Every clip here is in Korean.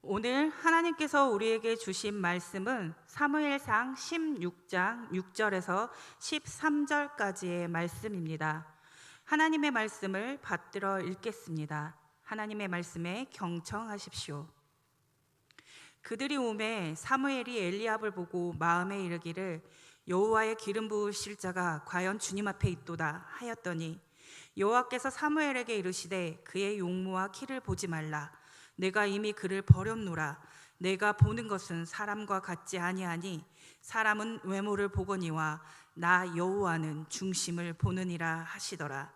오늘 하나님께서 우리에게 주신 말씀은 사무엘상 16장 6절에서 13절까지의 말씀입니다. 하나님의 말씀을 받들어 읽겠습니다. 하나님의 말씀에 경청하십시오. 그들이 오매 사무엘이 엘리압을 보고 마음에 이르기를 여호와의 기름 부으실 자가 과연 주님 앞에 있도다 하였더니 여호와께서 사무엘에게 이르시되 그의 용모와 키를 보지 말라. 내가 이미 그를 버렸노라. 내가 보는 것은 사람과 같지 아니하니 사람은 외모를 보거니와 나 여호와는 중심을 보느니라 하시더라.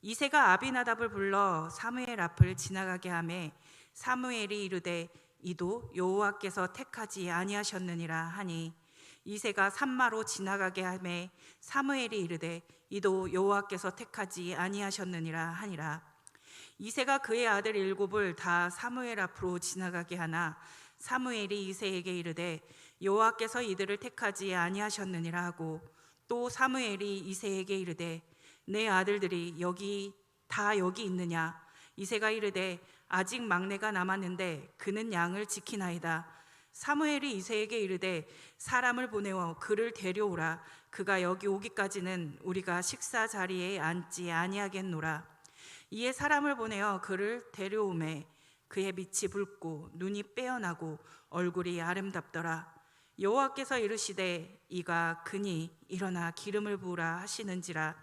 이새가 아비나답을 불러 사무엘 앞을 지나가게 하매 사무엘이 이르되 이도 여호와께서 택하지 아니하셨느니라 하니 이새가 산마로 지나가게 하매 사무엘이 이르되 이도 여호와께서 택하지 아니하셨느니라 하니라. 이새가 그의 아들 7을 다 사무엘 앞으로 지나가게 하나 사무엘이 이새에게 이르되 여호와께서 이들을 택하지 아니하셨느니라 하고 또 사무엘이 이새에게 이르되 내 아들들이 여기 있느냐. 이새가 이르되 아직 막내가 남았는데 그는 양을 지키나이다. 사무엘이 이새에게 이르되 사람을 보내어 그를 데려오라. 그가 여기 오기까지는 우리가 식사 자리에 앉지 아니하겠노라. 이에 사람을 보내어 그를 데려오매 그의 빛이 붉고 눈이 빼어나고 얼굴이 아름답더라. 여호와께서 이르시되 이가 그니 일어나 기름을 부으라 하시는지라.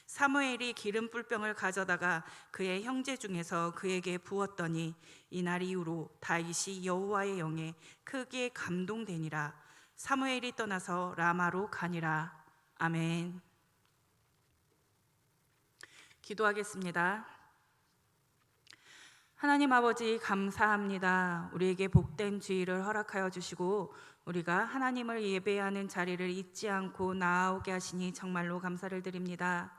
사무엘이 기름 뿔병을 가져다가 그의 형제 중에서 그에게 부었더니 이날 이후로 다윗이 여호와의 영에 크게 감동되니라. 사무엘이 떠나서 라마로 가니라. 아멘. 기도하겠습니다. 하나님 아버지 감사합니다. 우리에게 복된 주일을 허락하여 주시고 우리가 하나님을 예배하는 자리를 잊지 않고 나아오게 하시니 정말로 감사를 드립니다.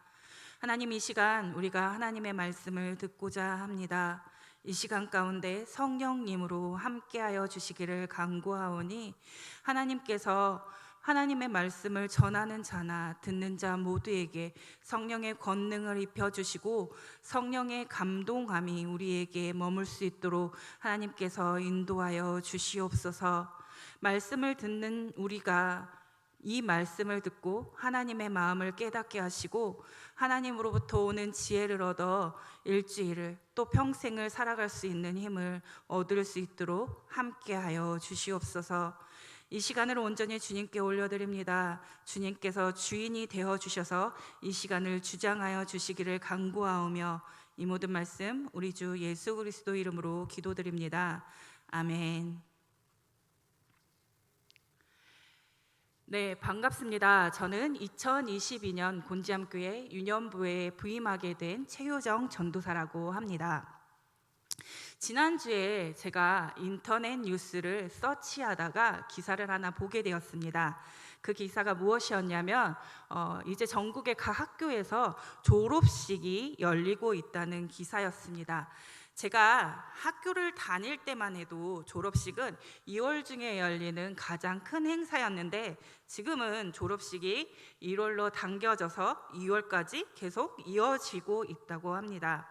하나님, 이 시간 우리가 하나님의 말씀을 듣고자 합니다. 이 시간 가운데 성령님으로 함께하여 주시기를 간구하오니 하나님께서 하나님의 말씀을 전하는 자나 듣는 자 모두에게 성령의 권능을 입혀주시고 성령의 감동함이 우리에게 머물 수 있도록 하나님께서 인도하여 주시옵소서. 말씀을 듣는 우리가 이 말씀을 듣고 하나님의 마음을 깨닫게 하시고 하나님으로부터 오는 지혜를 얻어 일주일을 또 평생을 살아갈 수 있는 힘을 얻을 수 있도록 함께하여 주시옵소서. 이 시간을 온전히 주님께 올려드립니다. 주님께서 주인이 되어주셔서 이 시간을 주장하여 주시기를 간구하오며 이 모든 말씀 우리 주 예수 그리스도 이름으로 기도드립니다. 아멘. 네, 반갑습니다. 저는 2022년 곤지암교회 유년부에 부임하게 된 최효정 전도사라고 합니다. 지난주에 제가 인터넷 뉴스를 서치하다가 기사를 하나 보게 되었습니다. 그 기사가 무엇이었냐면 이제 전국의 각 학교에서 졸업식이 열리고 있다는 기사였습니다. 제가 학교를 다닐 때만 해도 졸업식은 2월 중에 열리는 가장 큰 행사였는데 지금은 졸업식이 1월로 당겨져서 2월까지 계속 이어지고 있다고 합니다.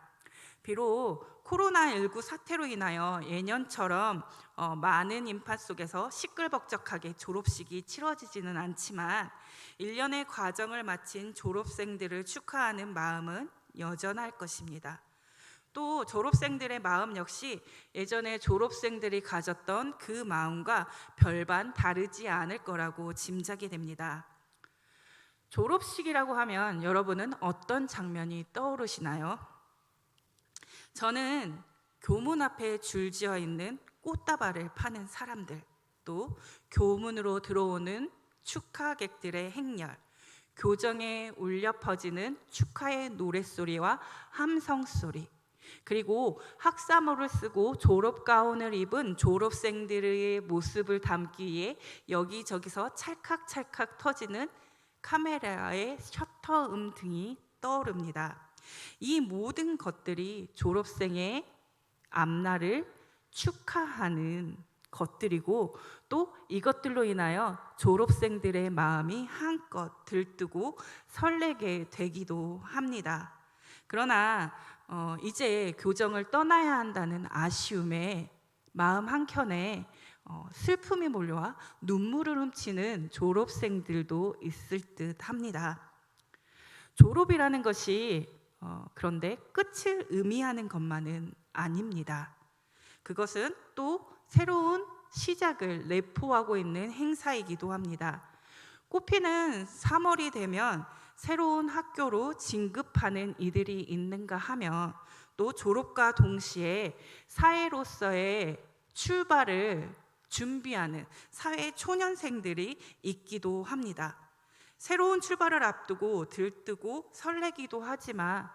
비록 코로나19 사태로 인하여 예년처럼 많은 인파 속에서 시끌벅적하게 졸업식이 치러지지는 않지만 1년의 과정을 마친 졸업생들을 축하하는 마음은 여전할 것입니다. 또 졸업생들의 마음 역시 예전에 졸업생들이 가졌던 그 마음과 별반 다르지 않을 거라고 짐작이 됩니다. 졸업식이라고 하면 여러분은 어떤 장면이 떠오르시나요? 저는 교문 앞에 줄지어 있는 꽃다발을 파는 사람들, 또 교문으로 들어오는 축하객들의 행렬, 교정에 울려 퍼지는 축하의 노랫소리와 함성소리, 그리고 학사모를 쓰고 졸업가운을 입은 졸업생들의 모습을 담기 위해 여기저기서 찰칵찰칵 터지는 카메라의 셔터 등이 떠오릅니다. 이 모든 것들이 졸업생의 앞날을 축하하는 것들이고 또 이것들로 인하여 졸업생들의 마음이 한껏 들뜨고 설레게 되기도 합니다. 그러나 이제 교정을 떠나야 한다는 아쉬움에 마음 한켠에 슬픔이 몰려와 눈물을 훔치는 졸업생들도 있을 듯 합니다. 졸업이라는 것이 그런데 끝을 의미하는 것만은 아닙니다. 그것은 또 새로운 시작을 내포하고 있는 행사이기도 합니다. 꽃피는 3월이 되면 새로운 학교로 진급하는 이들이 있는가 하면 또 졸업과 동시에 사회로서의 출발을 준비하는 사회 초년생들이 있기도 합니다. 새로운 출발을 앞두고 들뜨고 설레기도 하지만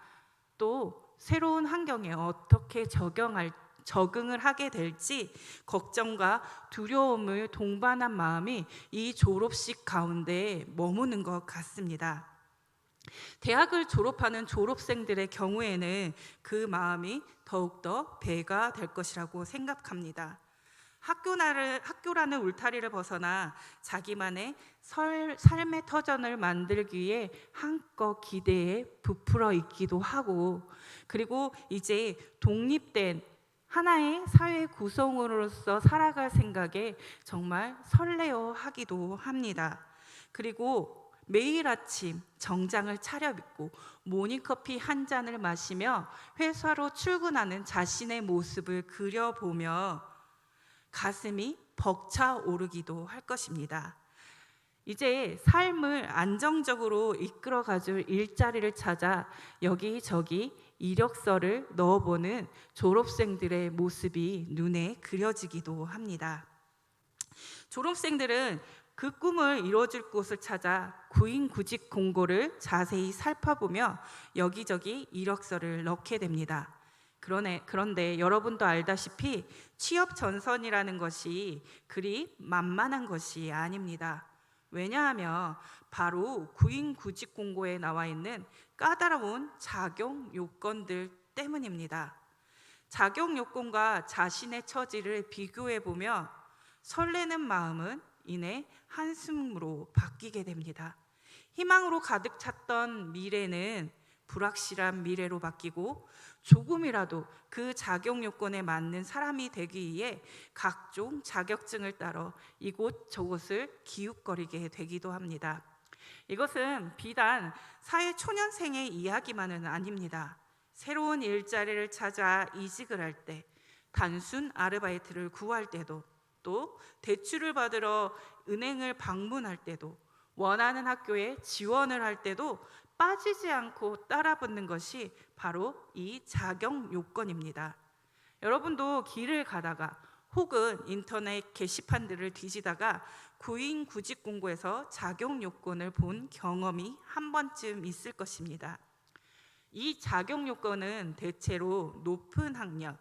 또 새로운 환경에 어떻게 적응을 하게 될지 걱정과 두려움을 동반한 마음이 이 졸업식 가운데 머무는 것 같습니다. 대학을 졸업하는 졸업생들의 경우에는 그 마음이 더욱더 배가 될 것이라고 생각합니다. 학교라는 울타리를 벗어나 자기만의 삶의 터전을 만들기 위해 한껏 기대에 부풀어 있기도 하고, 그리고 이제 독립된 하나의 사회 구성으로서 살아갈 생각에 정말 설레어 하기도 합니다. 그리고 매일 아침 정장을 차려입고 모닝커피 한 잔을 마시며 회사로 출근하는 자신의 모습을 그려보며 가슴이 벅차오르기도 할 것입니다. 이제 삶을 안정적으로 이끌어가줄 일자리를 찾아 여기저기 이력서를 넣어보는 졸업생들의 모습이 눈에 그려지기도 합니다. 졸업생들은 그 꿈을 이뤄줄 곳을 찾아 구인구직 공고를 자세히 살펴보며 여기저기 이력서를 넣게 됩니다. 그런데 여러분도 알다시피 취업 전선이라는 것이 그리 만만한 것이 아닙니다. 왜냐하면 바로 구인구직 공고에 나와 있는 까다로운 자격 요건들 때문입니다. 자격 요건과 자신의 처지를 비교해 보면 설레는 마음은 이내 한숨으로 바뀌게 됩니다. 희망으로 가득 찼던 미래는 불확실한 미래로 바뀌고 조금이라도 그 자격 요건에 맞는 사람이 되기 위해 각종 자격증을 따러 이곳저곳을 기웃거리게 되기도 합니다. 이것은 비단 사회 초년생의 이야기만은 아닙니다. 새로운 일자리를 찾아 이직을 할 때, 단순 아르바이트를 구할 때도, 또 대출을 받으러 은행을 방문할 때도, 원하는 학교에 지원을 할 때도 빠지지 않고 따라붙는 것이 바로 이 자격 요건입니다. 여러분도 길을 가다가 혹은 인터넷 게시판들을 뒤지다가 구인구직 공고에서 자격 요건을 본 경험이 한 번쯤 있을 것입니다. 이 자격 요건은 대체로 높은 학력,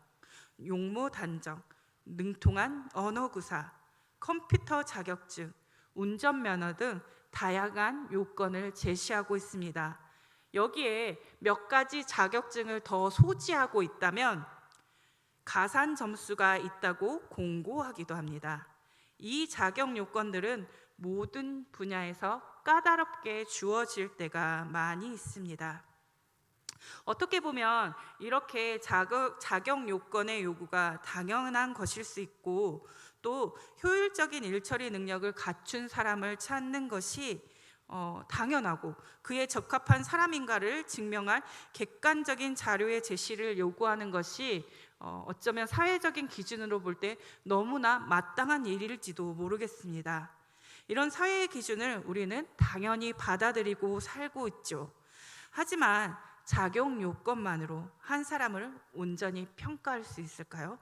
용모 단정, 능통한 언어구사, 컴퓨터 자격증, 운전면허 등 다양한 요건을 제시하고 있습니다. 여기에 몇 가지 자격증을 더 소지하고 있다면 가산 점수가 있다고 공고하기도 합니다. 이 자격 요건들은 모든 분야에서 까다롭게 주어질 때가 많이 있습니다. 어떻게 보면 이렇게 자격 요건의 요구가 당연한 것일 수 있고, 또 효율적인 일처리 능력을 갖춘 사람을 찾는 것이 당연하고 그에 적합한 사람인가를 증명할 객관적인 자료의 제시를 요구하는 것이 어쩌면 사회적인 기준으로 볼 때 너무나 마땅한 일일지도 모르겠습니다. 이런 사회의 기준을 우리는 당연히 받아들이고 살고 있죠. 하지만 자격 요건만으로 한 사람을 온전히 평가할 수 있을까요?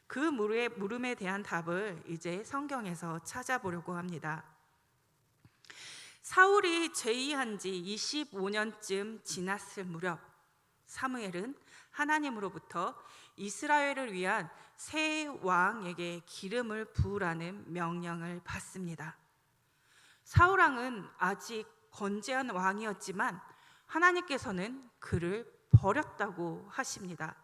그 물음에 대한 답을 이제 성경에서 찾아보려고 합니다. 사울이 제위한 지 25년쯤 지났을 무렵, 사무엘은 하나님으로부터 이스라엘을 위한 새 왕에게 기름을 부으라는 명령을 받습니다. 사울 왕은 아직 건재한 왕이었지만 하나님께서는 그를 버렸다고 하십니다.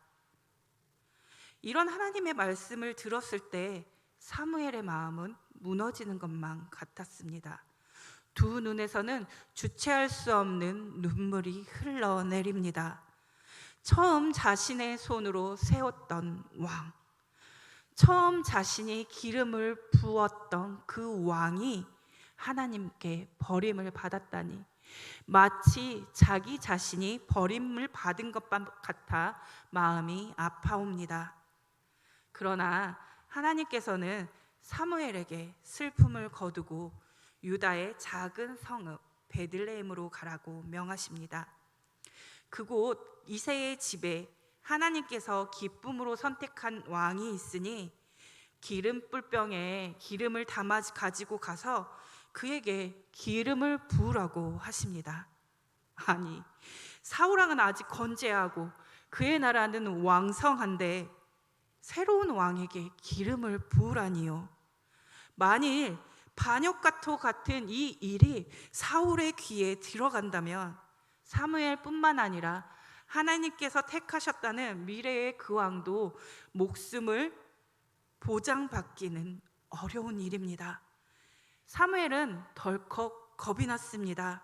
이런 하나님의 말씀을 들었을 때 사무엘의 마음은 무너지는 것만 같았습니다. 두 눈에서는 주체할 수 없는 눈물이 흘러내립니다. 처음 자신의 손으로 세웠던 왕, 처음 자신이 기름을 부었던 그 왕이 하나님께 버림을 받았다니 마치 자기 자신이 버림을 받은 것만 같아 마음이 아파옵니다. 그러나 하나님께서는 사무엘에게 슬픔을 거두고 유다의 작은 성읍 베들레헴으로 가라고 명하십니다. 그곳 이새의 집에 하나님께서 기쁨으로 선택한 왕이 있으니 기름 뿔병에 기름을 담아 가지고 가서 그에게 기름을 부으라고 하십니다. 아니, 사울왕은 아직 건재하고 그의 나라는 왕성한데 새로운 왕에게 기름을 부으라니요. 만일 반역과도 같은 이 일이 사울의 귀에 들어간다면 사무엘뿐만 아니라 하나님께서 택하셨다는 미래의 그 왕도 목숨을 보장받기는 어려운 일입니다. 사무엘은 덜컥 겁이 났습니다.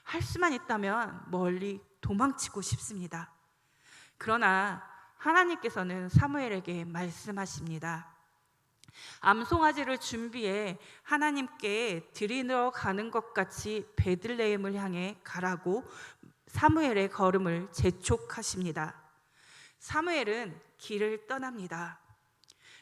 할 수만 있다면 멀리 도망치고 싶습니다. 그러나 하나님께서는 사무엘에게 말씀하십니다. 암송아지를 준비해 하나님께 드리러 가는 것 같이 베들레헴을 향해 가라고 사무엘의 걸음을 재촉하십니다. 사무엘은 길을 떠납니다.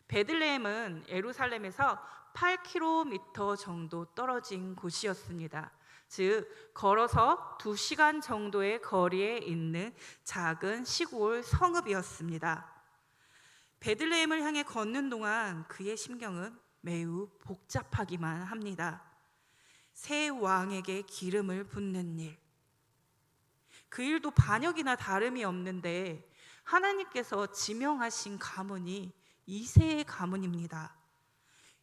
베들레헴은 예루살렘에서 8km 정도 떨어진 곳이었습니다. 즉 걸어서 2시간 정도의 거리에 있는 작은 시골 성읍이었습니다. 베들레헴을 향해 걷는 동안 그의 심경은 매우 복잡하기만 합니다. 새 왕에게 기름을 붓는 일, 그 일도 반역이나 다름이 없는데 하나님께서 지명하신 가문이 이새의 가문입니다.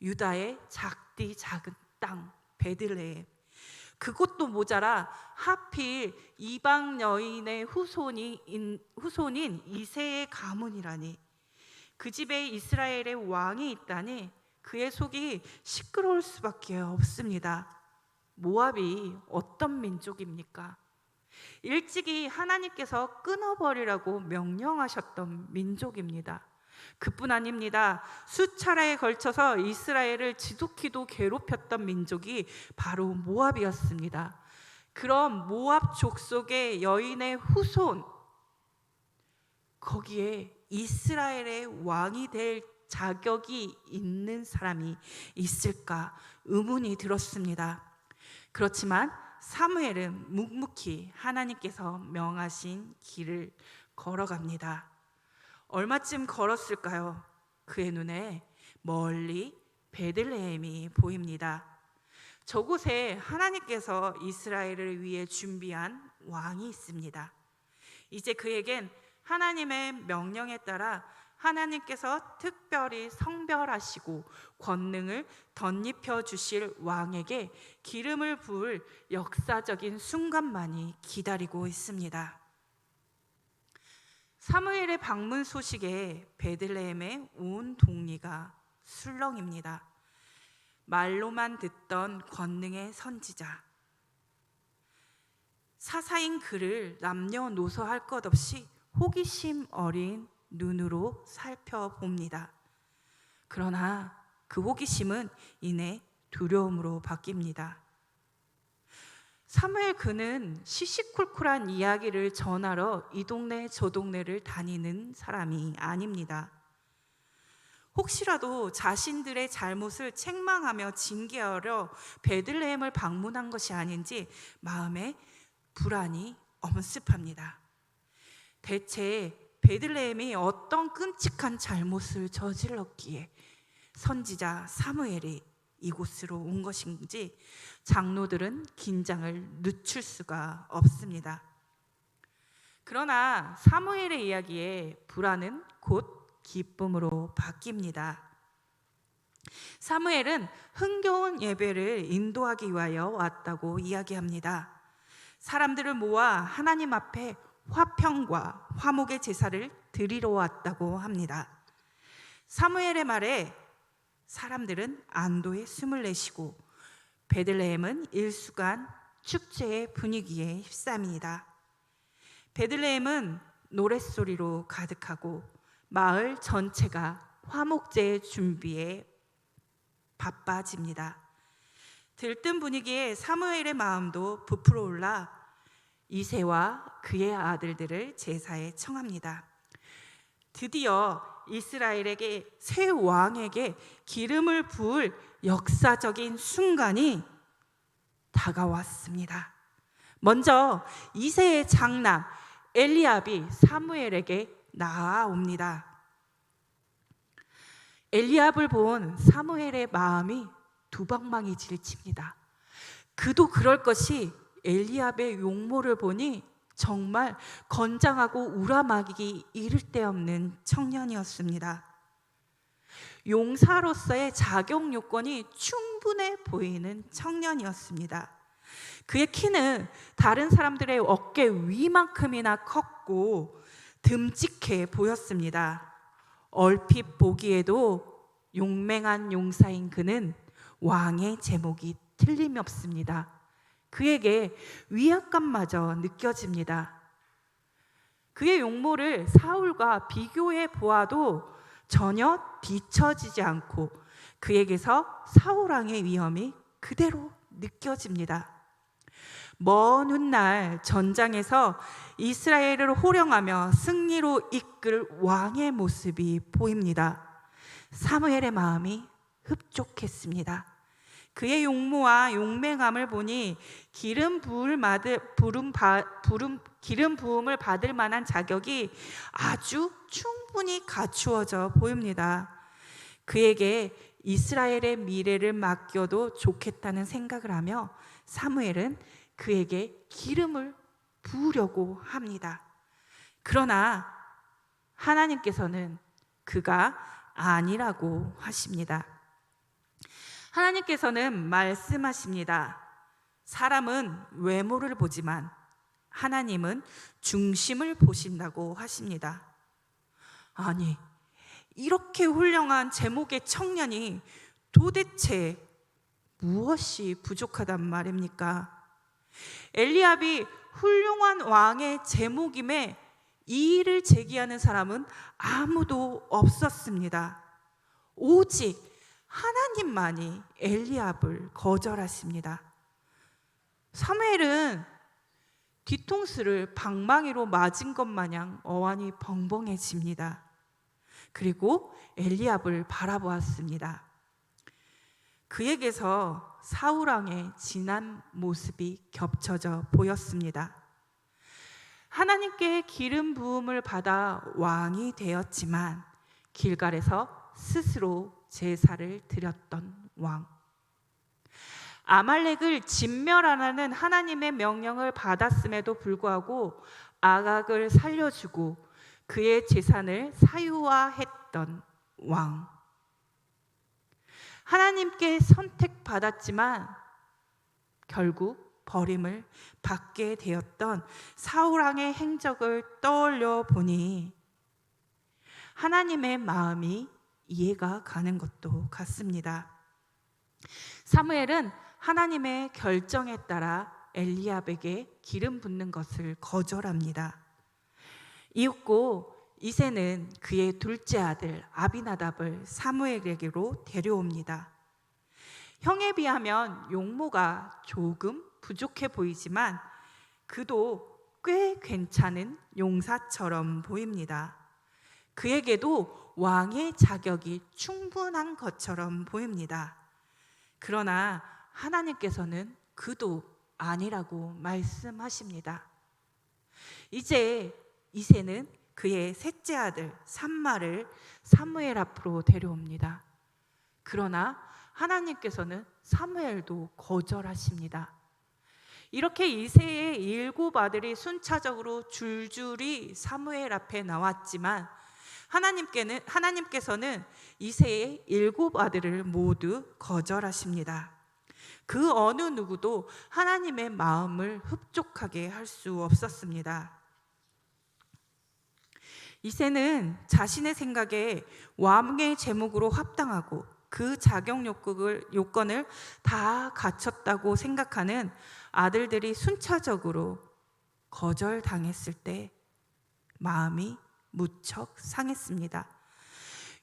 유다의 작디 작은 땅 베들레헴, 그것도 모자라 하필 이방 여인의 후손인 이새의 가문이라니, 그 집에 이스라엘의 왕이 있다니 그의 속이 시끄러울 수밖에 없습니다. 모압이 어떤 민족입니까? 일찍이 하나님께서 끊어버리라고 명령하셨던 민족입니다. 그뿐 아닙니다. 수차례에 걸쳐서 이스라엘을 지독히도 괴롭혔던 민족이 바로 모압이었습니다. 그런 모압 족속의 여인의 후손, 거기에 이스라엘의 왕이 될 자격이 있는 사람이 있을까 의문이 들었습니다. 그렇지만 사무엘은 묵묵히 하나님께서 명하신 길을 걸어갑니다. 얼마쯤 걸었을까요? 그의 눈에 멀리 베들레헴이 보입니다. 저곳에 하나님께서 이스라엘을 위해 준비한 왕이 있습니다. 이제 그에겐 하나님의 명령에 따라 하나님께서 특별히 성별하시고 권능을 덧입혀 주실 왕에게 기름을 부을 역사적인 순간만이 기다리고 있습니다. 사무엘의 방문 소식에 베들레헴의 온 동리가 술렁입니다. 말로만 듣던 권능의 선지자, 사사인 그를 남녀노소할 것 없이 호기심 어린 눈으로 살펴봅니다. 그러나 그 호기심은 이내 두려움으로 바뀝니다. 사무엘 그는 시시콜콜한 이야기를 전하러 이 동네 저 동네를 다니는 사람이 아닙니다. 혹시라도 자신들의 잘못을 책망하며 징계하러 베들레헴을 방문한 것이 아닌지 마음에 불안이 엄습합니다. 대체 베들레헴이 어떤 끔찍한 잘못을 저질렀기에 선지자 사무엘이 이곳으로 온 것인지 장로들은 긴장을 늦출 수가 없습니다. 그러나 사무엘의 이야기에 불안은 곧 기쁨으로 바뀝니다. 사무엘은 흥겨운 예배를 인도하기 위하여 왔다고 이야기합니다. 사람들을 모아 하나님 앞에 화평과 화목의 제사를 드리러 왔다고 합니다. 사무엘의 말에 사람들은 안도의 숨을 내쉬고 베들레헴은 일수간 축제의 분위기에 휩싸입니다. 베들레헴은 노랫소리로 가득하고 마을 전체가 화목제 준비에 바빠집니다. 들뜬 분위기에 사무엘의 마음도 부풀어 올라 이새와 그의 아들들을 제사에 청합니다. 드디어 이스라엘에게 새 왕에게 기름을 부을 역사적인 순간이 다가왔습니다. 먼저 이새의 장남 엘리압이 사무엘에게 나아옵니다. 엘리압을 본 사무엘의 마음이 두방망이 질칩니다. 그도 그럴 것이 엘리압의 용모를 보니 정말 건장하고 우람하기 이를 데 없는 청년이었습니다. 용사로서의 자격 요건이 충분해 보이는 청년이었습니다. 그의 키는 다른 사람들의 어깨 위만큼이나 컸고 듬직해 보였습니다. 얼핏 보기에도 용맹한 용사인 그는 왕의 제목이 틀림이 없습니다. 그에게 위압감마저 느껴집니다. 그의 용모를 사울과 비교해 보아도 전혀 뒤처지지 않고 그에게서 사울왕의 위엄이 그대로 느껴집니다. 먼 훗날 전장에서 이스라엘을 호령하며 승리로 이끌 왕의 모습이 보입니다. 사무엘의 마음이 흡족했습니다. 그의 용모와 용맹함을 보니 기름 부음을 받을 만한 자격이 아주 충분히 갖추어져 보입니다. 그에게 이스라엘의 미래를 맡겨도 좋겠다는 생각을 하며 사무엘은 그에게 기름을 부으려고 합니다. 그러나 하나님께서는 그가 아니라고 하십니다. 하나님께서는 말씀하십니다. 사람은 외모를 보지만 하나님은 중심을 보신다고 하십니다. 아니, 이렇게 훌륭한 제목의 청년이 도대체 무엇이 부족하단 말입니까? 엘리압이 훌륭한 왕의 제목임에 이의를 제기하는 사람은 아무도 없었습니다. 오직 하나님만이 엘리압을 거절하십니다. 사무엘은 뒤통수를 방망이로 맞은 것 마냥 어안이 벙벙해집니다. 그리고 엘리압을 바라보았습니다. 그에게서 사울왕의 진한 모습이 겹쳐져 보였습니다. 하나님께 기름 부음을 받아 왕이 되었지만 길갈에서 스스로 제사를 드렸던 왕. 아말렉을 진멸하라는 하나님의 명령을 받았음에도 불구하고 아각을 살려주고 그의 재산을 사유화했던 왕. 하나님께 선택받았지만 결국 버림을 받게 되었던 사울왕의 행적을 떠올려 보니 하나님의 마음이 이해가 가는 것도 같습니다. 사무엘은 하나님의 결정에 따라 엘리압에게 기름 붓는 것을 거절합니다. 이윽고 이새는 그의 둘째 아들 아비나답을 사무엘에게로 데려옵니다. 형에 비하면 용모가 조금 부족해 보이지만 그도 꽤 괜찮은 용사처럼 보입니다. 그에게도 왕의 자격이 충분한 것처럼 보입니다. 그러나 하나님께서는 그도 아니라고 말씀하십니다. 이제 이새는 그의 셋째 아들 삼마를 사무엘 앞으로 데려옵니다. 그러나 하나님께서는 사무엘도 거절하십니다. 이렇게 이새의 7 아들이 순차적으로 줄줄이 사무엘 앞에 나왔지만 하나님께서는 이새의 7 아들을 모두 거절하십니다. 그 어느 누구도 하나님의 마음을 흡족하게 할 수 없었습니다. 이새는 자신의 생각에 왕의 제목으로 합당하고 그 자격 요건을 다 갖췄다고 생각하는 아들들이 순차적으로 거절당했을 때 마음이 무척 상했습니다.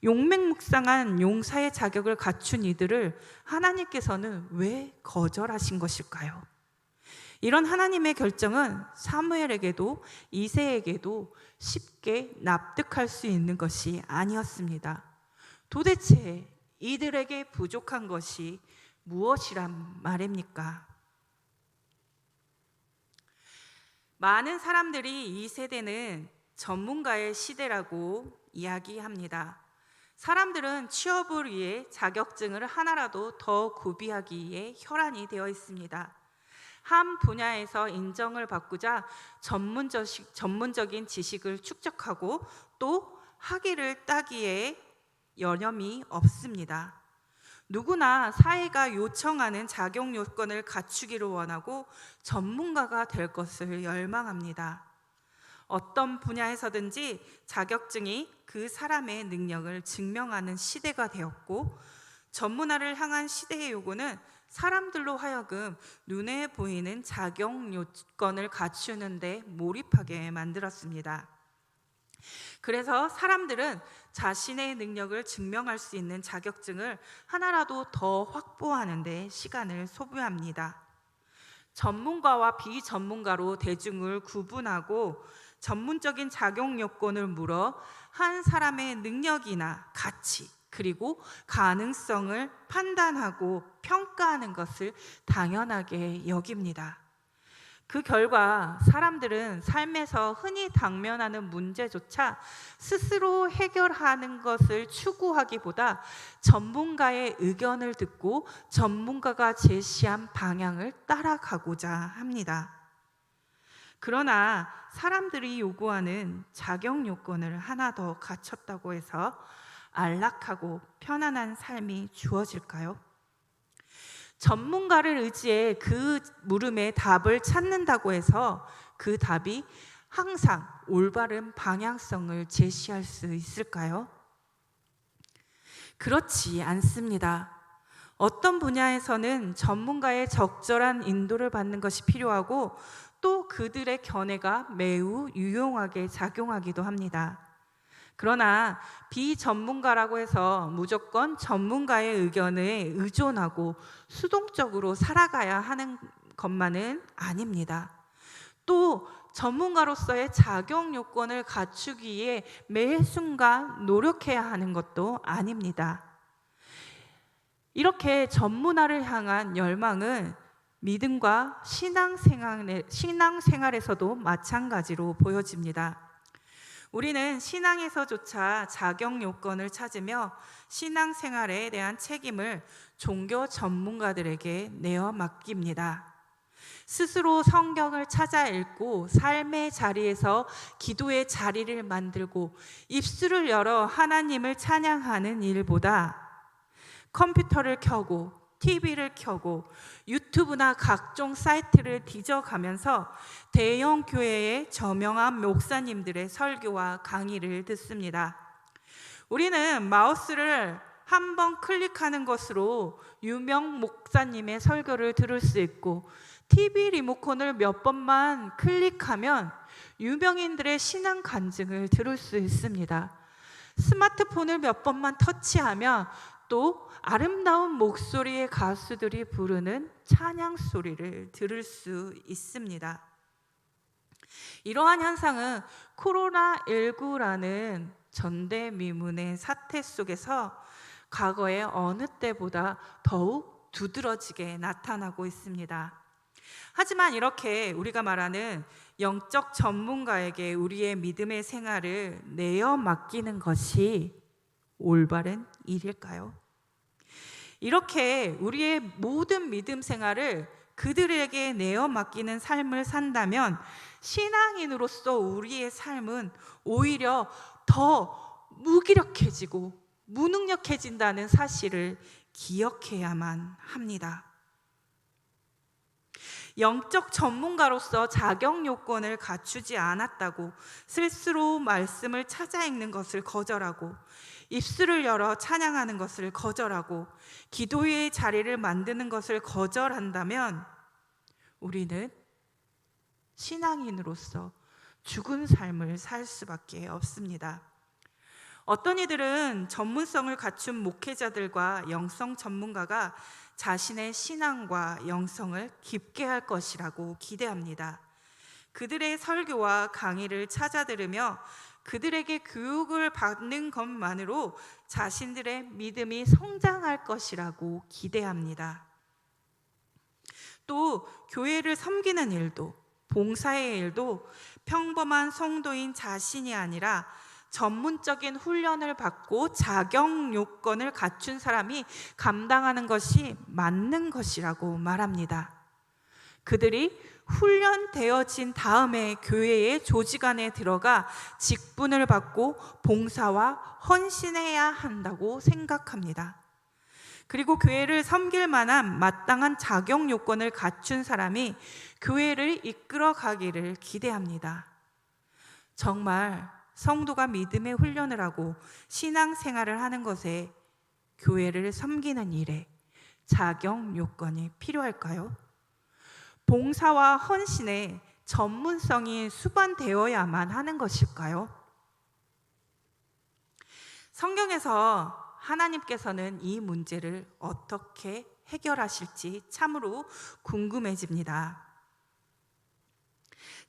용맹묵상한 용사의 자격을 갖춘 이들을 하나님께서는 왜 거절하신 것일까요? 이런 하나님의 결정은 사무엘에게도 이새에게도 쉽게 납득할 수 있는 것이 아니었습니다. 도대체 이들에게 부족한 것이 무엇이란 말입니까? 많은 사람들이 이 세대는 전문가의 시대라고 이야기합니다. 사람들은 취업을 위해 자격증을 하나라도 더 구비하기 위해 혈안이 되어 있습니다. 한 분야에서 인정을 받고자 전문적인 지식을 축적하고 또 학위를 따기에 여념이 없습니다. 누구나 사회가 요청하는 자격 요건을 갖추기를 원하고 전문가가 될 것을 열망합니다. 어떤 분야에서든지 자격증이 그 사람의 능력을 증명하는 시대가 되었고, 전문화를 향한 시대의 요구는 사람들로 하여금 눈에 보이는 자격 요건을 갖추는 데 몰입하게 만들었습니다. 그래서 사람들은 자신의 능력을 증명할 수 있는 자격증을 하나라도 더 확보하는 데 시간을 소비합니다. 전문가와 비전문가로 대중을 구분하고 전문적인 자격 요건을 물어 한 사람의 능력이나 가치 그리고 가능성을 판단하고 평가하는 것을 당연하게 여깁니다. 그 결과 사람들은 삶에서 흔히 당면하는 문제조차 스스로 해결하는 것을 추구하기보다 전문가의 의견을 듣고 전문가가 제시한 방향을 따라가고자 합니다. 그러나 사람들이 요구하는 자격 요건을 하나 더 갖췄다고 해서 안락하고 편안한 삶이 주어질까요? 전문가를 의지해 그 물음에 답을 찾는다고 해서 그 답이 항상 올바른 방향성을 제시할 수 있을까요? 그렇지 않습니다. 어떤 분야에서는 전문가의 적절한 인도를 받는 것이 필요하고 또 그들의 견해가 매우 유용하게 작용하기도 합니다. 그러나 비전문가라고 해서 무조건 전문가의 의견에 의존하고 수동적으로 살아가야 하는 것만은 아닙니다. 또 전문가로서의 자격 요건을 갖추기 위해 매 순간 노력해야 하는 것도 아닙니다. 이렇게 전문화를 향한 열망은 믿음과 신앙생활에서도 마찬가지로 보여집니다. 우리는 신앙에서조차 자격 요건을 찾으며 신앙생활에 대한 책임을 종교 전문가들에게 내어 맡깁니다. 스스로 성경을 찾아 읽고 삶의 자리에서 기도의 자리를 만들고 입술을 열어 하나님을 찬양하는 일보다 컴퓨터를 켜고 TV를 켜고 유튜브나 각종 사이트를 뒤져가면서 대형 교회의 저명한 목사님들의 설교와 강의를 듣습니다. 우리는 마우스를 한 번 클릭하는 것으로 유명 목사님의 설교를 들을 수 있고 TV 리모컨을 몇 번만 클릭하면 유명인들의 신앙 간증을 들을 수 있습니다. 스마트폰을 몇 번만 터치하면 또 아름다운 목소리의 가수들이 부르는 찬양 소리를 들을 수 있습니다. 이러한 현상은 코로나19라는 전대미문의 사태 속에서 과거의 어느 때보다 더욱 두드러지게 나타나고 있습니다. 하지만 이렇게 우리가 말하는 영적 전문가에게 우리의 믿음의 생활을 내어 맡기는 것이 올바른 일일까요? 이렇게 우리의 모든 믿음 생활을 그들에게 내어 맡기는 삶을 산다면 신앙인으로서 우리의 삶은 오히려 더 무기력해지고 무능력해진다는 사실을 기억해야만 합니다. 영적 전문가로서 자격 요건을 갖추지 않았다고 스스로 말씀을 찾아 읽는 것을 거절하고 입술을 열어 찬양하는 것을 거절하고 기도의 자리를 만드는 것을 거절한다면 우리는 신앙인으로서 죽은 삶을 살 수밖에 없습니다. 어떤 이들은 전문성을 갖춘 목회자들과 영성 전문가가 자신의 신앙과 영성을 깊게 할 것이라고 기대합니다. 그들의 설교와 강의를 찾아 들으며 그들에게 교육을 받는 것만으로 자신들의 믿음이 성장할 것이라고 기대합니다. 또 교회를 섬기는 일도, 봉사의 일도 평범한 성도인 자신이 아니라 전문적인 훈련을 받고 자격 요건을 갖춘 사람이 감당하는 것이 맞는 것이라고 말합니다. 그들이 훈련되어진 다음에 교회의 조직 안에 들어가 직분을 받고 봉사와 헌신해야 한다고 생각합니다. 그리고 교회를 섬길 만한 마땅한 자격 요건을 갖춘 사람이 교회를 이끌어 가기를 기대합니다. 정말 성도가 믿음의 훈련을 하고 신앙생활을 하는 것에 교회를 섬기는 일에 자격 요건이 필요할까요? 봉사와 헌신에 전문성이 수반되어야만 하는 것일까요? 성경에서 하나님께서는 이 문제를 어떻게 해결하실지 참으로 궁금해집니다.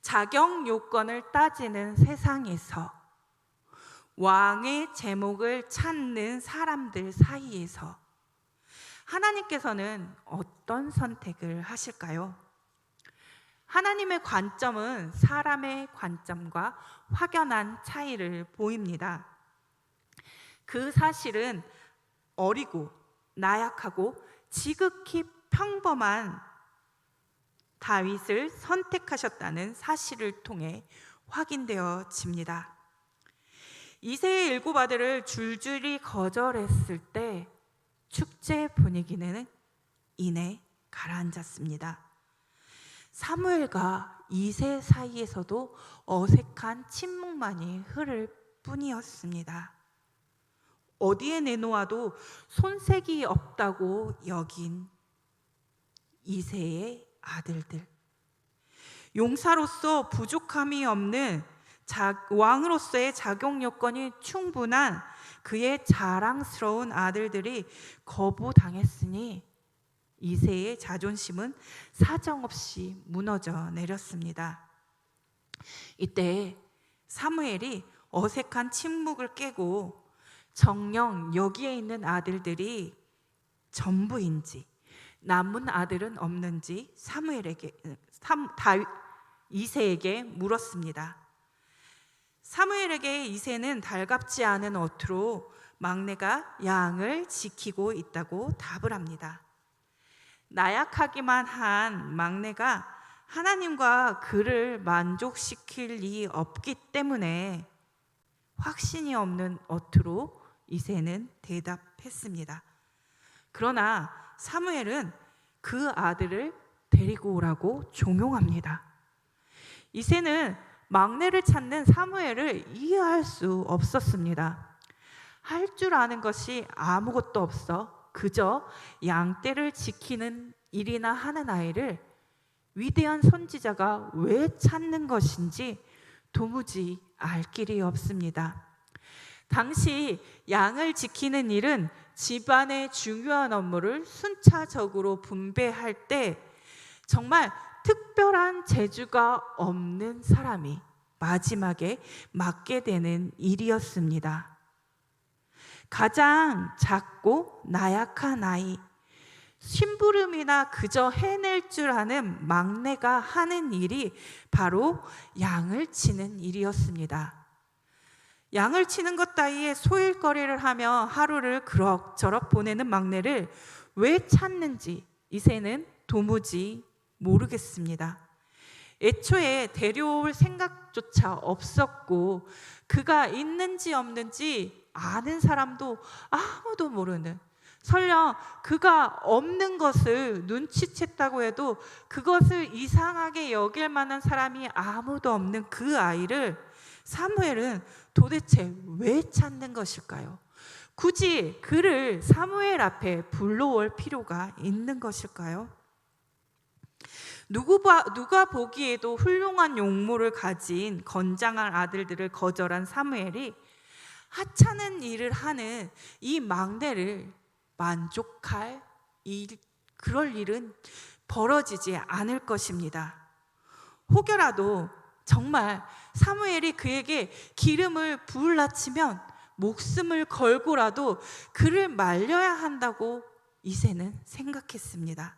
자격 요건을 따지는 세상에서, 왕의 제목을 찾는 사람들 사이에서 하나님께서는 어떤 선택을 하실까요? 하나님의 관점은 사람의 관점과 확연한 차이를 보입니다. 그 사실은 어리고 나약하고 지극히 평범한 다윗을 선택하셨다는 사실을 통해 확인되어집니다. 이새의 7 아들을 줄줄이 거절했을 때 축제 분위기는 이내 가라앉았습니다. 사무엘과 이새 사이에서도 어색한 침묵만이 흐를 뿐이었습니다. 어디에 내놓아도 손색이 없다고 여긴 이새의 아들들, 용사로서 부족함이 없는 왕으로서의 자격 요건이 충분한 그의 자랑스러운 아들들이 거부당했으니 이새의 자존심은 사정없이 무너져 내렸습니다. 이때 사무엘이 어색한 침묵을 깨고 정녕 여기에 있는 아들들이 전부인지 남은 아들은 없는지 이새에게 물었습니다. 사무엘에게 이새는 달갑지 않은 어투로 막내가 양을 지키고 있다고 답을 합니다. 나약하기만 한 막내가 하나님과 그를 만족시킬 리 없기 때문에 확신이 없는 어투로 이새는 대답했습니다. 그러나 사무엘은 그 아들을 데리고 오라고 종용합니다. 이새는 막내를 찾는 사무엘을 이해할 수 없었습니다. 할 줄 아는 것이 아무것도 없어 그저 양떼를 지키는 일이나 하는 아이를 위대한 선지자가 왜 찾는 것인지 도무지 알 길이 없습니다. 당시 양을 지키는 일은 집안의 중요한 업무를 순차적으로 분배할 때 정말 특별한 재주가 없는 사람이 마지막에 맡게 되는 일이었습니다. 가장 작고 나약한 아이, 심부름이나 그저 해낼 줄 아는 막내가 하는 일이 바로 양을 치는 일이었습니다. 양을 치는 것 따위에 소일거리를 하며 하루를 그럭저럭 보내는 막내를 왜 찾는지 이새는 도무지 모르겠습니다. 애초에 데려올 생각조차 없었고 그가 있는지 없는지 아는 사람도 아무도 모르는, 설령 그가 없는 것을 눈치챘다고 해도 그것을 이상하게 여길 만한 사람이 아무도 없는 그 아이를 사무엘은 도대체 왜 찾는 것일까요? 굳이 그를 사무엘 앞에 불러올 필요가 있는 것일까요? 누가 보기에도 훌륭한 용모를 가진 건장한 아들들을 거절한 사무엘이 하찮은 일을 하는 이 막내를 만족할 그럴 일은 벌어지지 않을 것입니다. 혹여라도 정말 사무엘이 그에게 기름을 부을라치면 목숨을 걸고라도 그를 말려야 한다고 이새는 생각했습니다.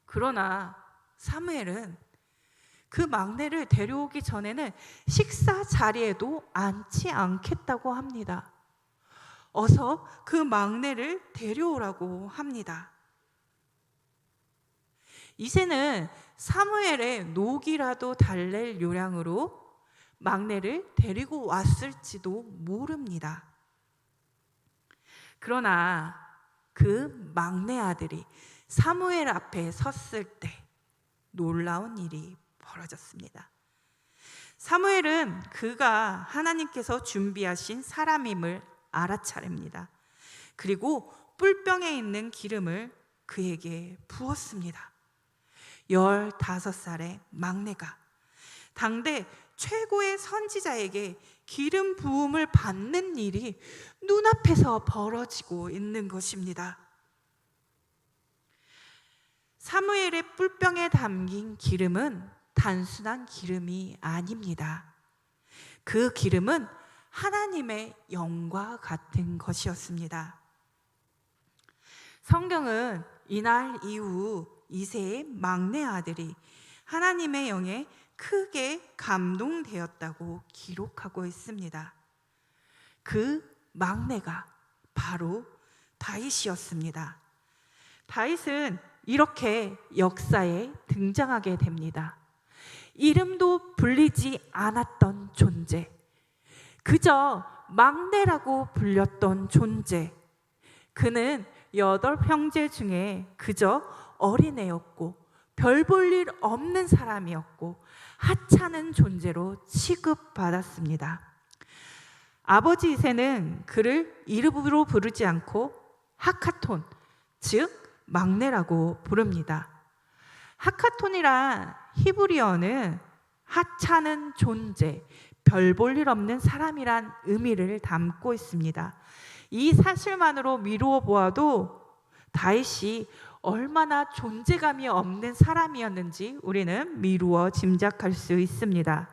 그러나 사무엘은 그 막내를 데려오기 전에는 식사 자리에도 앉지 않겠다고 합니다. 어서 그 막내를 데려오라고 합니다. 이새는 사무엘의 녹이라도 달랠 요량으로 막내를 데리고 왔을지도 모릅니다. 그러나 그 막내 아들이 사무엘 앞에 섰을 때 놀라운 일이 벌어졌습니다. 사무엘은 그가 하나님께서 준비하신 사람임을 알아차립니다. 그리고 뿔병에 있는 기름을 그에게 부었습니다. 15살의 막내가 당대 최고의 선지자에게 기름 부음을 받는 일이 눈앞에서 벌어지고 있는 것입니다. 사무엘의 뿔병에 담긴 기름은 단순한 기름이 아닙니다. 그 기름은 하나님의 영과 같은 것이었습니다. 성경은 이날 이후 이새의 막내 아들이 하나님의 영에 크게 감동되었다고 기록하고 있습니다. 그 막내가 바로 다윗이었습니다. 다윗은 이렇게 역사에 등장하게 됩니다. 이름도 불리지 않았던 존재, 그저 막내라고 불렸던 존재. 그는 8형제 중에 그저 어린애였고 별 볼 일 없는 사람이었고 하찮은 존재로 취급받았습니다. 아버지 이새는 그를 이름으로 부르지 않고 하카톤, 즉 막내라고 부릅니다. 하카톤이란 히브리어는 하찮은 존재, 별 볼 일 없는 사람이란 의미를 담고 있습니다. 이 사실만으로 미루어 보아도 다윗이 얼마나 존재감이 없는 사람이었는지 우리는 미루어 짐작할 수 있습니다.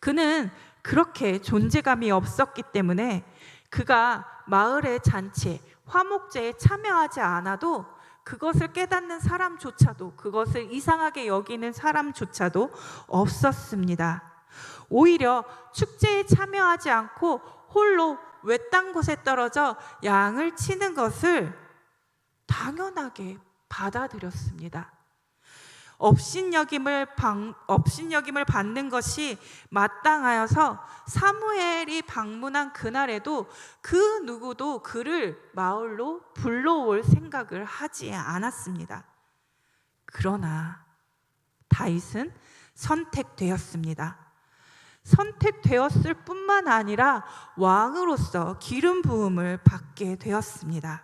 그는 그렇게 존재감이 없었기 때문에 그가 마을의 잔치에, 화목제에 참여하지 않아도 그것을 깨닫는 사람조차도, 그것을 이상하게 여기는 사람조차도 없었습니다. 오히려 축제에 참여하지 않고 홀로 외딴 곳에 떨어져 양을 치는 것을 당연하게 받아들였습니다. 업신여김을 받는 것이 마땅하여서 사무엘이 방문한 그날에도 그 누구도 그를 마을로 불러올 생각을 하지 않았습니다. 그러나 다윗은 선택되었습니다. 선택되었을 뿐만 아니라 왕으로서 기름 부음을 받게 되었습니다.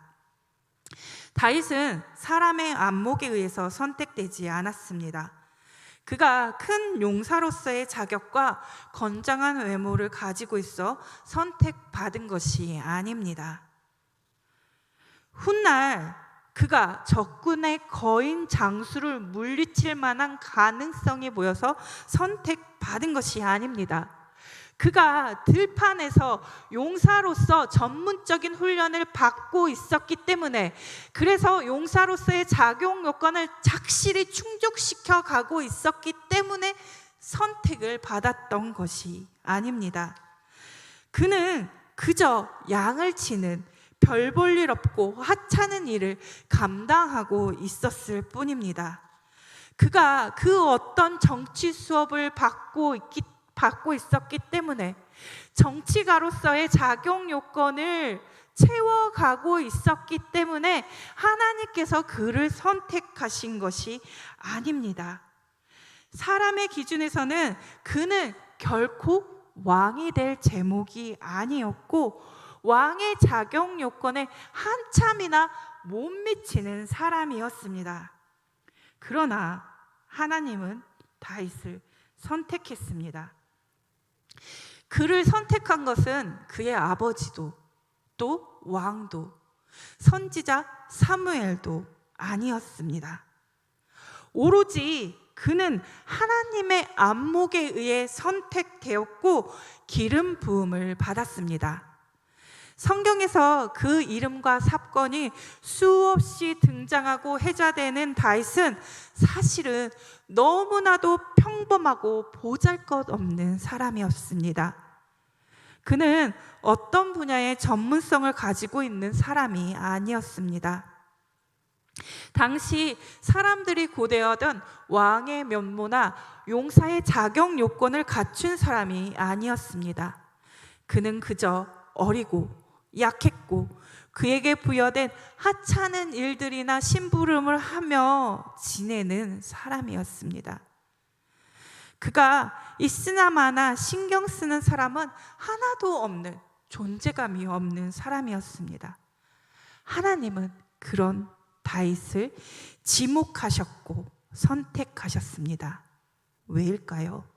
다윗은 사람의 안목에 의해서 선택되지 않았습니다. 그가 큰 용사로서의 자격과 건장한 외모를 가지고 있어 선택받은 것이 아닙니다. 훗날 그가 적군의 거인 장수를 물리칠 만한 가능성이 보여서 선택받은 것이 아닙니다. 그가 들판에서 용사로서 전문적인 훈련을 받고 있었기 때문에, 그래서 용사로서의 자격 요건을 착실히 충족시켜 가고 있었기 때문에 선택을 받았던 것이 아닙니다. 그는 그저 양을 치는 별 볼 일 없고 하찮은 일을 감당하고 있었을 뿐입니다. 그가 그 어떤 정치 수업을 받고 있었기 때문에 정치가로서의 자격 요건을 채워가고 있었기 때문에 하나님께서 그를 선택하신 것이 아닙니다. 사람의 기준에서는 그는 결코 왕이 될 제목이 아니었고 왕의 자격 요건에 한참이나 못 미치는 사람이었습니다. 그러나 하나님은 다윗을 선택했습니다. 그를 선택한 것은 그의 아버지도 또 왕도 선지자 사무엘도 아니었습니다. 오로지 그는 하나님의 안목에 의해 선택되었고 기름 부음을 받았습니다. 성경에서 그 이름과 사건이 수없이 등장하고 회자되는 다윗은 사실은 너무나도 평범하고 보잘것없는 사람이었습니다. 그는 어떤 분야의 전문성을 가지고 있는 사람이 아니었습니다. 당시 사람들이 고대하던 왕의 면모나 용사의 자격 요건을 갖춘 사람이 아니었습니다. 그는 그저 어리고 약했고 그에게 부여된 하찮은 일들이나 심부름을 하며 지내는 사람이었습니다. 그가 있으나마나 신경 쓰는 사람은 하나도 없는, 존재감이 없는 사람이었습니다. 하나님은 그런 다윗을 지목하셨고 선택하셨습니다. 왜일까요?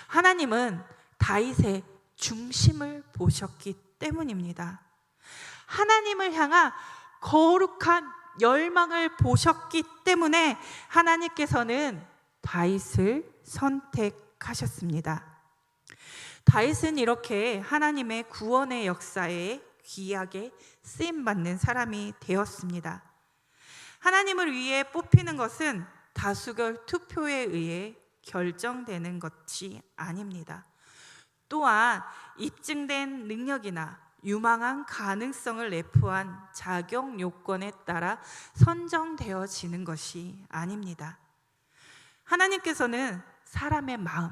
하나님은 다윗의 중심을 보셨기 때문입니다. 하나님을 향한 거룩한 열망을 보셨기 때문에 하나님께서는 다윗을 선택하셨습니다. 다윗은 이렇게 하나님의 구원의 역사에 귀하게 쓰임받는 사람이 되었습니다. 하나님을 위해 뽑히는 것은 다수결 투표에 의해 결정되는 것이 아닙니다. 또한 입증된 능력이나 유망한 가능성을 내포한 자격 요건에 따라 선정되어지는 것이 아닙니다. 하나님께서는 사람의 마음,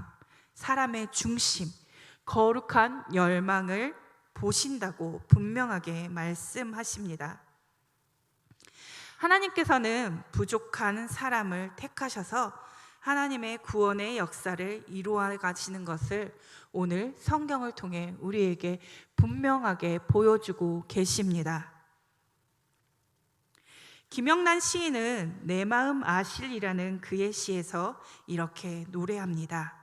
사람의 중심, 거룩한 열망을 보신다고 분명하게 말씀하십니다. 하나님께서는 부족한 사람을 택하셔서 하나님의 구원의 역사를 이루어 가시는 것을 오늘 성경을 통해 우리에게 분명하게 보여주고 계십니다. 김영란 시인은 내 마음 아실이라는 그의 시에서 이렇게 노래합니다.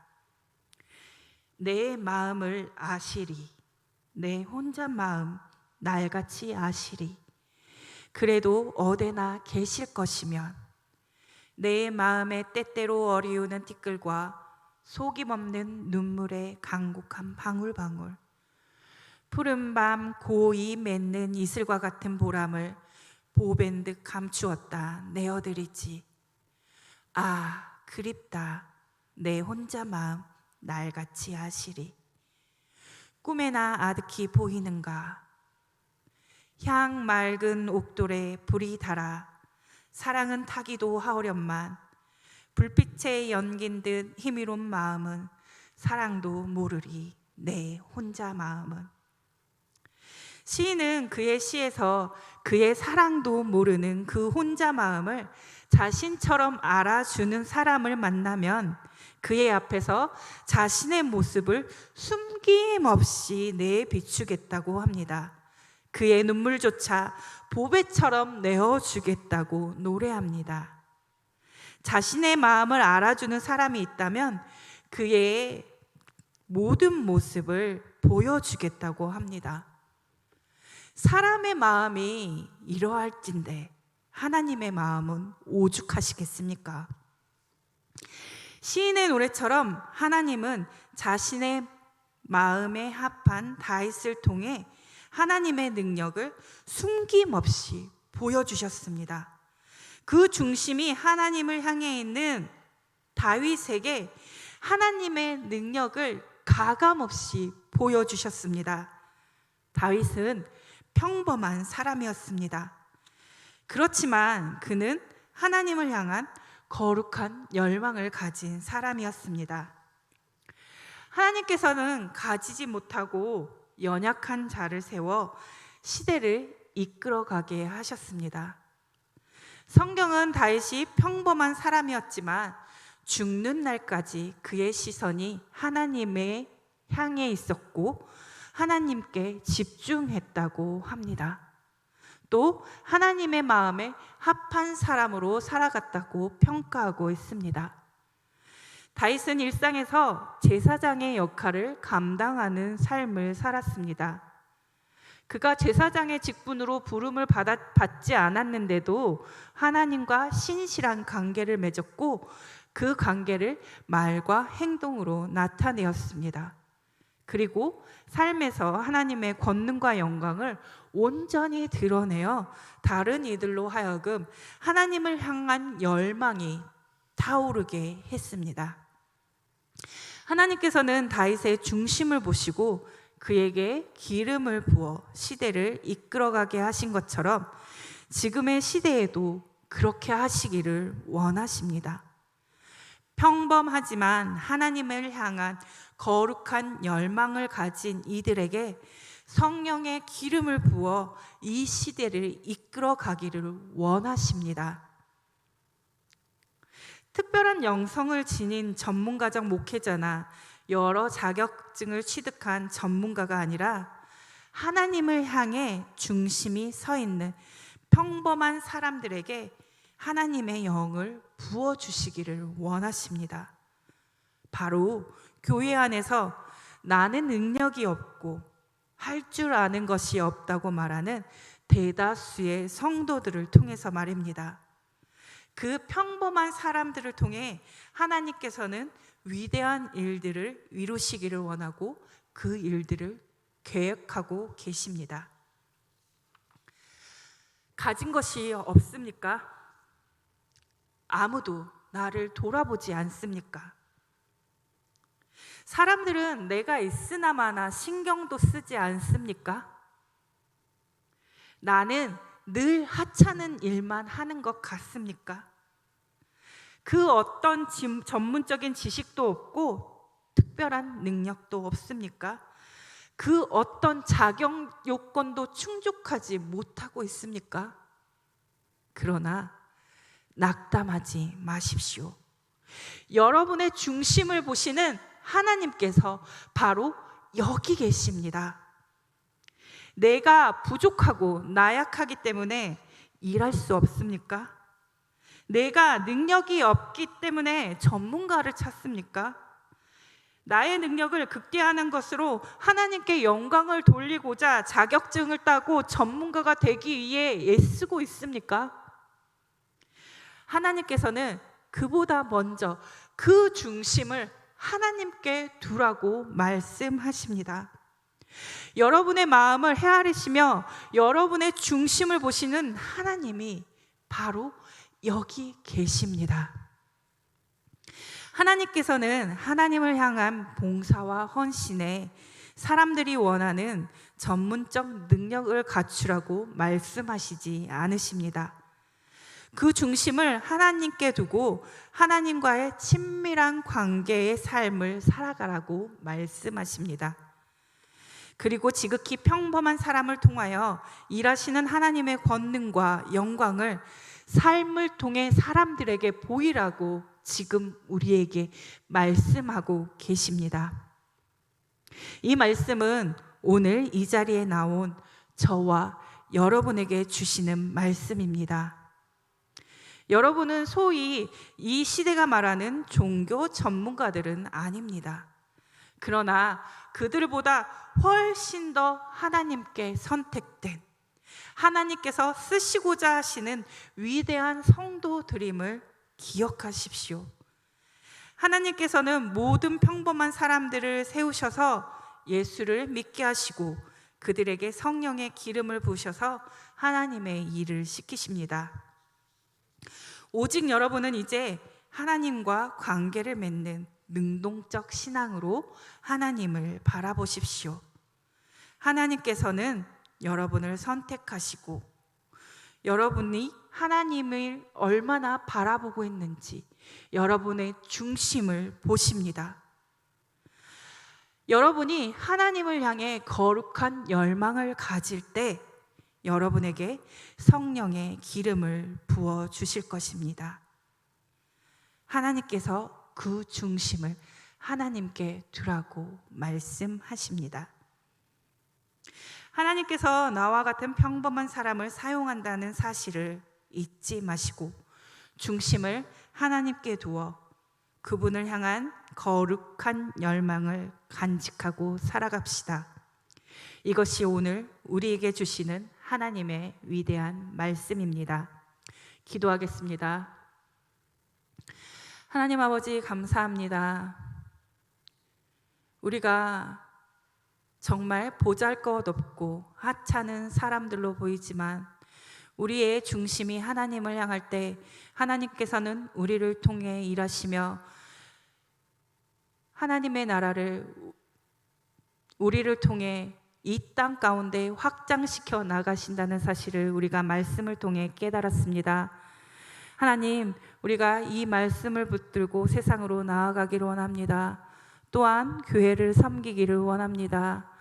내 마음을 아시리, 내 혼자 마음 날같이 아시리. 그래도 어디나 계실 것이면 내 마음에 때때로 어리우는 티끌과 속임없는 눈물의 강곡한 방울방울, 푸른 밤 고이 맺는 이슬과 같은 보람을 보밴 듯 감추었다 내어드리지. 아 그립다 내 혼자 마음 날같이 아시리. 꿈에나 아득히 보이는가. 향 맑은 옥돌에 불이 달아 사랑은 타기도 하오련만 불빛에 연긴 듯 희미로운 마음은 사랑도 모르리 내 혼자 마음은. 시인은 그의 시에서 그의 사랑도 모르는 그 혼자 마음을 자신처럼 알아주는 사람을 만나면 그의 앞에서 자신의 모습을 숨김없이 내비추겠다고 합니다. 그의 눈물조차 보배처럼 내어주겠다고 노래합니다. 자신의 마음을 알아주는 사람이 있다면 그의 모든 모습을 보여주겠다고 합니다. 사람의 마음이 이러할진데 하나님의 마음은 오죽하시겠습니까? 시인의 노래처럼 하나님은 자신의 마음에 합한 다윗을 통해 하나님의 능력을 숨김없이 보여주셨습니다. 그 중심이 하나님을 향해 있는 다윗에게 하나님의 능력을 가감없이 보여주셨습니다. 다윗은 평범한 사람이었습니다. 그렇지만 그는 하나님을 향한 거룩한 열망을 가진 사람이었습니다. 하나님께서는 가지지 못하고 연약한 자를 세워 시대를 이끌어가게 하셨습니다. 성경은 다윗이 평범한 사람이었지만 죽는 날까지 그의 시선이 하나님의 향해 있었고 하나님께 집중했다고 합니다. 또 하나님의 마음에 합한 사람으로 살아갔다고 평가하고 있습니다. 다윗은 일상에서 제사장의 역할을 감당하는 삶을 살았습니다. 그가 제사장의 직분으로 부름을 받지 않았는데도 하나님과 신실한 관계를 맺었고 그 관계를 말과 행동으로 나타내었습니다. 그리고 삶에서 하나님의 권능과 영광을 온전히 드러내어 다른 이들로 하여금 하나님을 향한 열망이 타오르게 했습니다. 하나님께서는 다윗의 중심을 보시고 그에게 기름을 부어 시대를 이끌어가게 하신 것처럼 지금의 시대에도 그렇게 하시기를 원하십니다. 평범하지만 하나님을 향한 거룩한 열망을 가진 이들에게 성령의 기름을 부어 이 시대를 이끌어가기를 원하십니다. 특별한 영성을 지닌 전문가적 목회자나 여러 자격증을 취득한 전문가가 아니라 하나님을 향해 중심이 서 있는 평범한 사람들에게 하나님의 영을 부어주시기를 원하십니다. 바로 교회 안에서 나는 능력이 없고 할 줄 아는 것이 없다고 말하는 대다수의 성도들을 통해서 말입니다. 그 평범한 사람들을 통해 하나님께서는 위대한 일들을 이루시기를 원하고 그 일들을 계획하고 계십니다. 가진 것이 없습니까? 아무도 나를 돌아보지 않습니까? 사람들은 내가 있으나마나 신경도 쓰지 않습니까? 나는 늘 하찮은 일만 하는 것 같습니까? 그 어떤 전문적인 지식도 없고 특별한 능력도 없습니까? 그 어떤 자격 요건도 충족하지 못하고 있습니까? 그러나 낙담하지 마십시오. 여러분의 중심을 보시는 하나님께서 바로 여기 계십니다. 내가 부족하고 나약하기 때문에 일할 수 없습니까? 내가 능력이 없기 때문에 전문가를 찾습니까? 나의 능력을 극대화하는 것으로 하나님께 영광을 돌리고자 자격증을 따고 전문가가 되기 위해 애쓰고 있습니까? 하나님께서는 그보다 먼저 그 중심을 하나님께 두라고 말씀하십니다. 여러분의 마음을 헤아리시며 여러분의 중심을 보시는 하나님이 바로 여기 계십니다. 하나님께서는 하나님을 향한 봉사와 헌신에 사람들이 원하는 전문적 능력을 갖추라고 말씀하시지 않으십니다. 그 중심을 하나님께 두고 하나님과의 친밀한 관계의 삶을 살아가라고 말씀하십니다. 그리고 지극히 평범한 사람을 통하여 일하시는 하나님의 권능과 영광을 삶을 통해 사람들에게 보이라고 지금 우리에게 말씀하고 계십니다. 이 말씀은 오늘 이 자리에 나온 저와 여러분에게 주시는 말씀입니다. 여러분은 소위 이 시대가 말하는 종교 전문가들은 아닙니다. 그러나 그들보다 훨씬 더 하나님께 선택된, 하나님께서 쓰시고자 하시는 위대한 성도들임을 기억하십시오. 하나님께서는 모든 평범한 사람들을 세우셔서 예수를 믿게 하시고 그들에게 성령의 기름을 부으셔서 하나님의 일을 시키십니다. 오직 여러분은 이제 하나님과 관계를 맺는 능동적 신앙으로 하나님을 바라보십시오. 하나님께서는 여러분을 선택하시고 여러분이 하나님을 얼마나 바라보고 있는지 여러분의 중심을 보십니다. 여러분이 하나님을 향해 거룩한 열망을 가질 때 여러분에게 성령의 기름을 부어 주실 것입니다. 하나님께서 그 중심을 하나님께 두라고 말씀하십니다. 하나님께서 나와 같은 평범한 사람을 사용한다는 사실을 잊지 마시고 중심을 하나님께 두어 그분을 향한 거룩한 열망을 간직하고 살아갑시다. 이것이 오늘 우리에게 주시는 하나님의 위대한 말씀입니다. 기도하겠습니다. 하나님 아버지, 감사합니다. 우리가 정말 보잘것없고 하찮은 사람들로 보이지만 우리의 중심이 하나님을 향할 때 하나님께서는 우리를 통해 일하시며 하나님의 나라를 우리를 통해 이 땅 가운데 확장시켜 나가신다는 사실을 우리가 말씀을 통해 깨달았습니다. 하나님, 우리가 이 말씀을 붙들고 세상으로 나아가기를 원합니다. 또한 교회를 섬기기를 원합니다.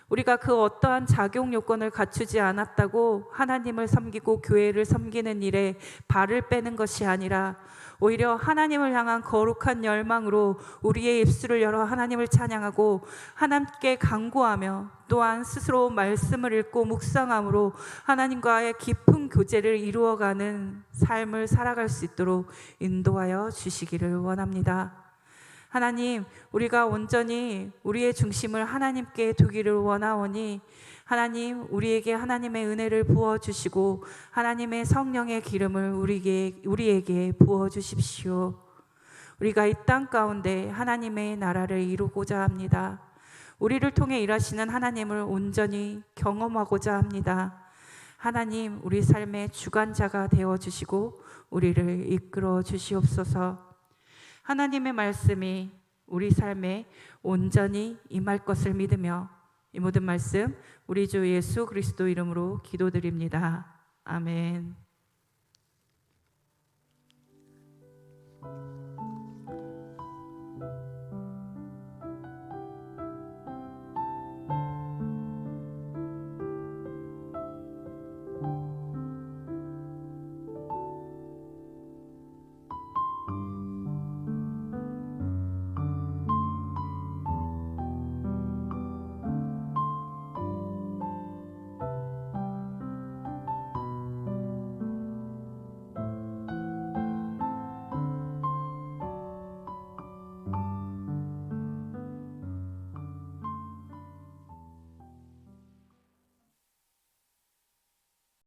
우리가 그 어떠한 작용 요건을 갖추지 않았다고 하나님을 섬기고 교회를 섬기는 일에 발을 빼는 것이 아니라 오히려 하나님을 향한 거룩한 열망으로 우리의 입술을 열어 하나님을 찬양하고 하나님께 간구하며 또한 스스로 말씀을 읽고 묵상함으로 하나님과의 깊은 교제를 이루어가는 삶을 살아갈 수 있도록 인도하여 주시기를 원합니다. 하나님, 우리가 온전히 우리의 중심을 하나님께 두기를 원하오니 하나님, 우리에게 하나님의 은혜를 부어주시고 하나님의 성령의 기름을 우리에게 부어주십시오. 우리가 이 땅 가운데 하나님의 나라를 이루고자 합니다. 우리를 통해 일하시는 하나님을 온전히 경험하고자 합니다. 하나님, 우리 삶의 주관자가 되어주시고 우리를 이끌어 주시옵소서. 하나님의 말씀이 우리 삶에 온전히 임할 것을 믿으며 이 모든 말씀 우리 주 예수 그리스도 이름으로 기도드립니다. 아멘.